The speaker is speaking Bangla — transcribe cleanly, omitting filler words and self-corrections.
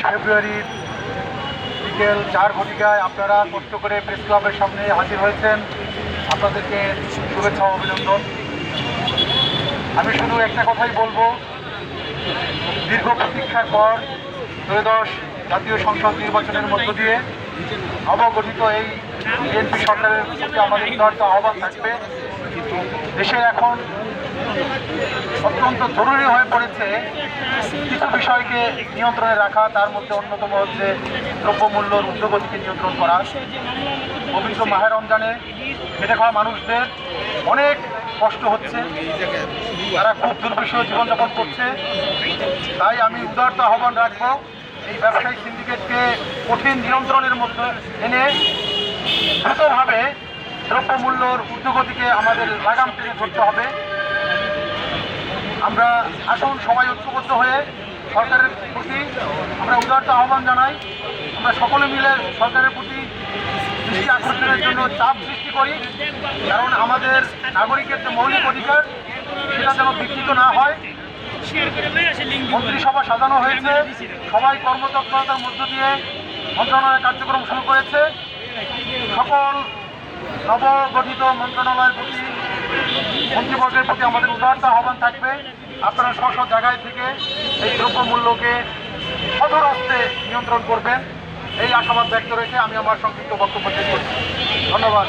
ফেব্রুয়ারির বিকেল 4 ঘটিকায় আপনারা কষ্ট করে প্রেস ক্লাবের সামনে হাজির হয়েছেন। আপনাদেরকে শুভেচ্ছা ও অভিনন্দন। আমি শুধু একটা কথাই বলবো, দীর্ঘ প্রতীক্ষার পর ত্রয়োদশ জাতীয় সংসদ নির্বাচনের মধ্য দিয়ে নবগঠিত এই বিএনপি সরকারের প্রতি আমাদের উদারত আহ্বান থাকবে। দেশে এখন অত্যন্ত জরুরি হয়ে পড়েছে কিছু বিষয়কে নিয়ন্ত্রণে রাখা। তার মধ্যে অন্যতম হচ্ছে দ্রব্যমূল্যর ঊর্ধ্বগতিকে নিয়ন্ত্রণ করা। পবিত্র মাহে রমজানে খেটে খাওয়া মানুষদের অনেক কষ্ট হচ্ছে, তারা খুব দুর্বিষহ জীবনযাপন করছে। তাই আমি উদারত আহ্বান রাখবো, এই ব্যবসায়িক সিন্ডিকেটকে কঠিন নিয়ন্ত্রণের মধ্যে এনে দ্রুতভাবে দ্রব্যমূল্যর ঊর্ধ্বগতিকে আমাদের লাগাম টেনে ধরতে হবে। আমরা আসুন সবাই ঐক্যবদ্ধ হয়ে সরকারের প্রতি আমরা উদারত আহ্বান জানাই। আমরা সকলে মিলে সরকারের প্রতি দৃষ্টি আকর্ষণের জন্য চাপ সৃষ্টি করি, কারণ আমাদের নাগরিকের যে মৌলিক অধিকার সেটা যেন বিকৃত না হয়। মন্ত্রিসভা সাজানো হয়েছে, সবাই কর্মতৎপরতার মধ্য দিয়ে মন্ত্রণালয়ের কার্যক্রম শুরু করেছে। সকল নবগঠিত মন্ত্রণালয়ের প্রতি, মন্ত্রীবর্গের প্রতি আমাদের উদারতা আহ্বান থাকবে, আপনারা স্ব স্ব জায়গায় থেকে এই দ্রব্যমূল্যকে কঠোর হস্তে নিয়ন্ত্রণ করবেন। এই আশাবাদ ব্যক্ত রেখে আমি আমার সংক্ষিপ্ত বক্তব্য শেষ করছি। ধন্যবাদ।